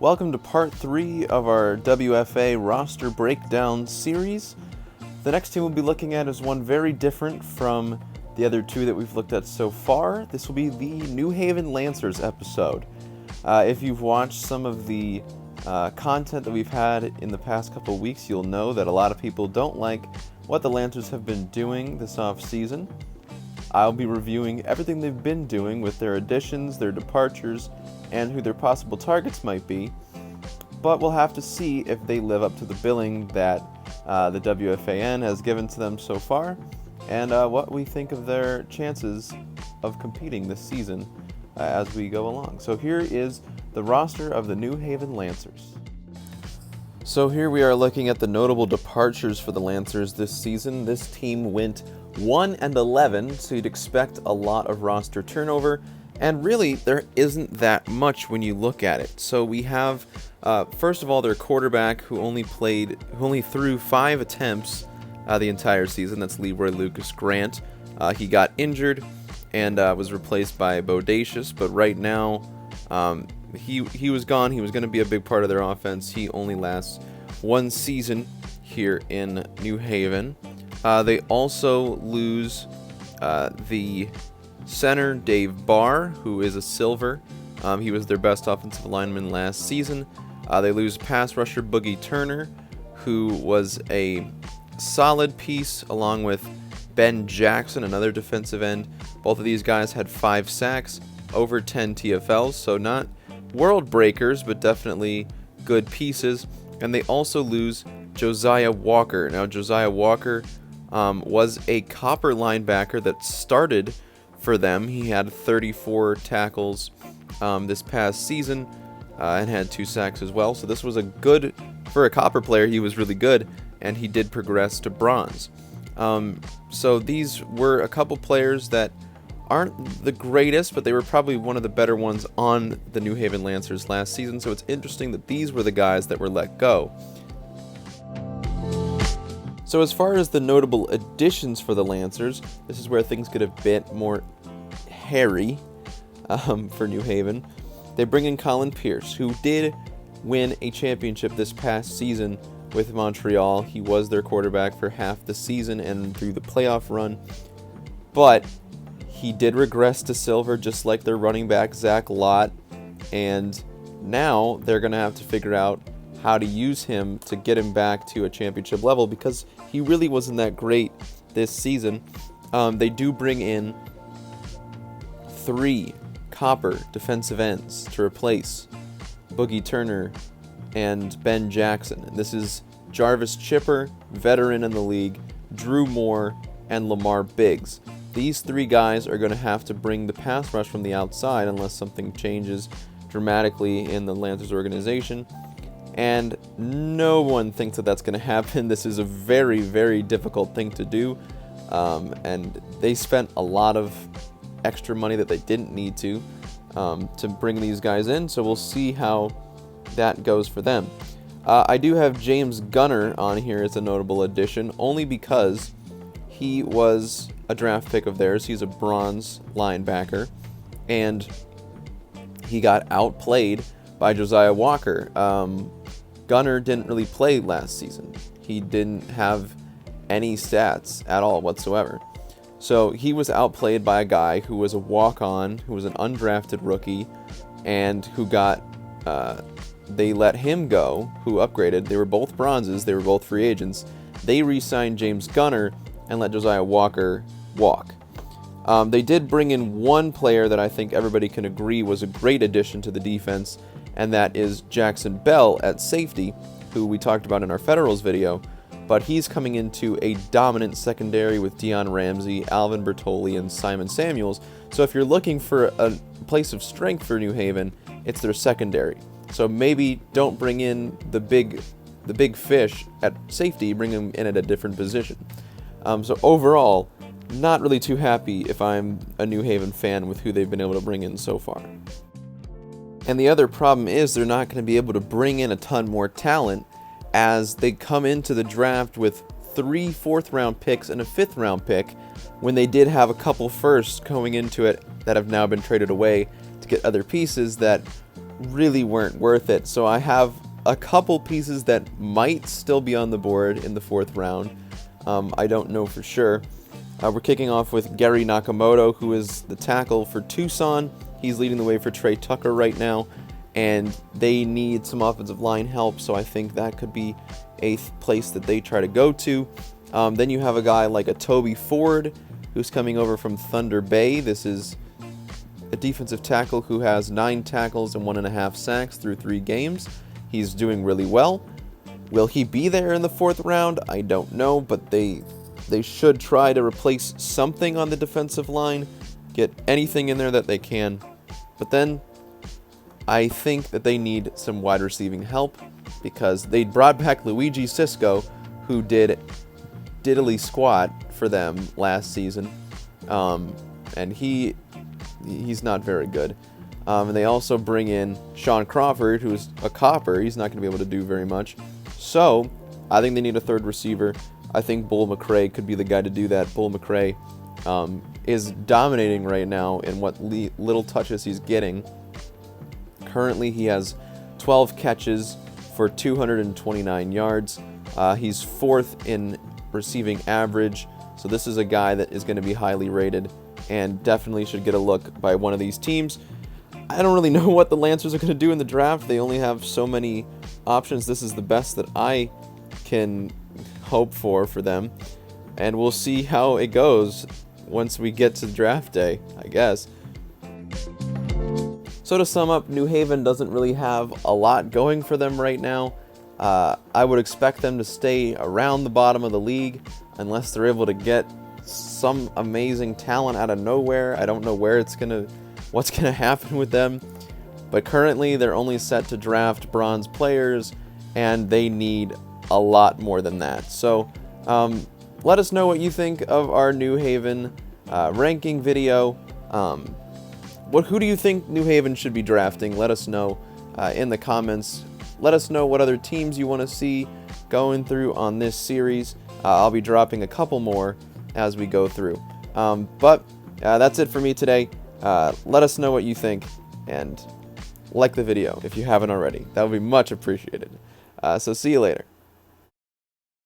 Welcome to part 3 of our WFA roster breakdown series. The next team we'll be looking at is one very different from the other two that we've looked at so far. This will be the New Haven Lancers episode. If you've watched some of the content that we've had in the past couple of weeks, you'll know that a lot of people don't like what the Lancers have been doing this off-season. I'll be reviewing everything they've been doing with their additions, their departures, and who their possible targets might be, but we'll have to see if they live up to the billing that the WFAN has given to them so far, and what we think of their chances of competing this season as we go along. So here is the roster of the New Haven Lancers. So here we are looking at the notable departures for the Lancers this season. This team went 1-11, so you'd expect a lot of roster turnover. And really, there isn't that much when you look at it. So we have, first of all, their quarterback who only threw 5 attempts the entire season. That's Leroy Lucas Grant. He got injured and was replaced by Bodacious. But right now, he was gone. He was going to be a big part of their offense. He only lasts 1 season here in New Haven. They also lose the center Dave Barr, who is a silver. He was their best offensive lineman last season. They lose pass rusher Boogie Turner, who was a solid piece, along with Ben Jackson, another defensive end. Both of these guys had 5 sacks, over 10 TFLs, so not world breakers, but definitely good pieces. And they also lose Josiah Walker. Now, Josiah Walker was a Copper linebacker that started for them. He had 34 tackles this past season and had 2 sacks as well. So this was for a Copper player, he was really good, and he did progress to bronze. So these were a couple players that aren't the greatest, but they were probably one of the better ones on the New Haven Lancers last season. So it's interesting that these were the guys that were let go. So as far as the notable additions for the Lancers, this is where things get a bit more hairy for New Haven. They bring in Colin Pierce, who did win a championship this past season with Montreal. He was their quarterback for half the season and through the playoff run, but he did regress to silver, just like their running back Zach Lott, and now they're going to have to figure out how to use him to get him back to a championship level, because he really wasn't that great this season. They do bring in 3 Copper defensive ends to replace Boogie Turner and Ben Jackson. And this is Jarvis Chipper, veteran in the league, Drew Moore, and Lamar Biggs. These 3 guys are going to have to bring the pass rush from the outside unless something changes dramatically in the Lancers organization. And no one thinks that that's going to happen. This is a very, very difficult thing to do. And they spent a lot of extra money that they didn't need to bring these guys in. So we'll see how that goes for them. I do have James Gunner on here as a notable addition, only because he was a draft pick of theirs. He's a bronze linebacker, and he got outplayed by Josiah Walker. Gunner didn't really play last season. He didn't have any stats at all whatsoever. So he was outplayed by a guy who was a walk-on, who was an undrafted rookie, and who they let him go, who upgraded. They were both bronzes. They were both free agents. They re-signed James Gunner and let Josiah Walker walk. They did bring in one player that I think everybody can agree was a great addition to the defense, and that is Jackson Bell at safety, who we talked about in our Federals video, but he's coming into a dominant secondary with Deion Ramsey, Alvin Bertoli, and Simon Samuels. So if you're looking for a place of strength for New Haven, it's their secondary. So maybe don't bring in the big fish at safety, bring him in at a different position. So overall, not really too happy if I'm a New Haven fan with who they've been able to bring in so far. And the other problem is they're not going to be able to bring in a ton more talent, as they come into the draft with 3 4th-round picks and a 5th-round pick, when they did have a couple firsts going into it that have now been traded away to get other pieces that really weren't worth it. So I have a couple pieces that might still be on the board in the 4th round. I don't know for sure. We're kicking off with Gary Nakamoto, who is the tackle for Tucson. He's leading the way for Trey Tucker right now, and they need some offensive line help, so I think that could be a place that they try to go to. Then you have a guy like a Toby Ford, who's coming over from Thunder Bay. This is a defensive tackle who has 9 tackles and 1.5 sacks through 3 games. He's doing really well. Will he be there in the 4th round? I don't know, but they should try to replace something on the defensive line, get anything in there that they can. But then I think that they need some wide receiving help, because they brought back Luigi Sisco, who did diddly squat for them last season, and he's not very good. And they also bring in Sean Crawford, who's a copper. He's not going to be able to do very much. So I think they need a 3rd receiver. I think Bull McRae could be the guy to do that. Bull McRae is dominating right now in what little touches he's getting. Currently, he has 12 catches for 229 yards. He's 4th in receiving average, so this is a guy that is going to be highly rated and definitely should get a look by one of these teams. I don't really know what the Lancers are going to do in the draft. They only have so many options. This is the best that I can hope for them, and we'll see how it goes once we get to draft day, I guess. So to sum up, New Haven doesn't really have a lot going for them right now. I would expect them to stay around the bottom of the league unless they're able to get some amazing talent out of nowhere. I don't know what's gonna happen with them, but currently they're only set to draft bronze players, and they need a lot more than that. So let us know what you think of our New Haven ranking video. Who do you think New Haven should be drafting? Let us know in the comments. Let us know what other teams you want to see going through on this series. I'll be dropping a couple more as we go through. But that's it for me today. Let us know what you think, and like the video if you haven't already. That would be much appreciated. So see you later.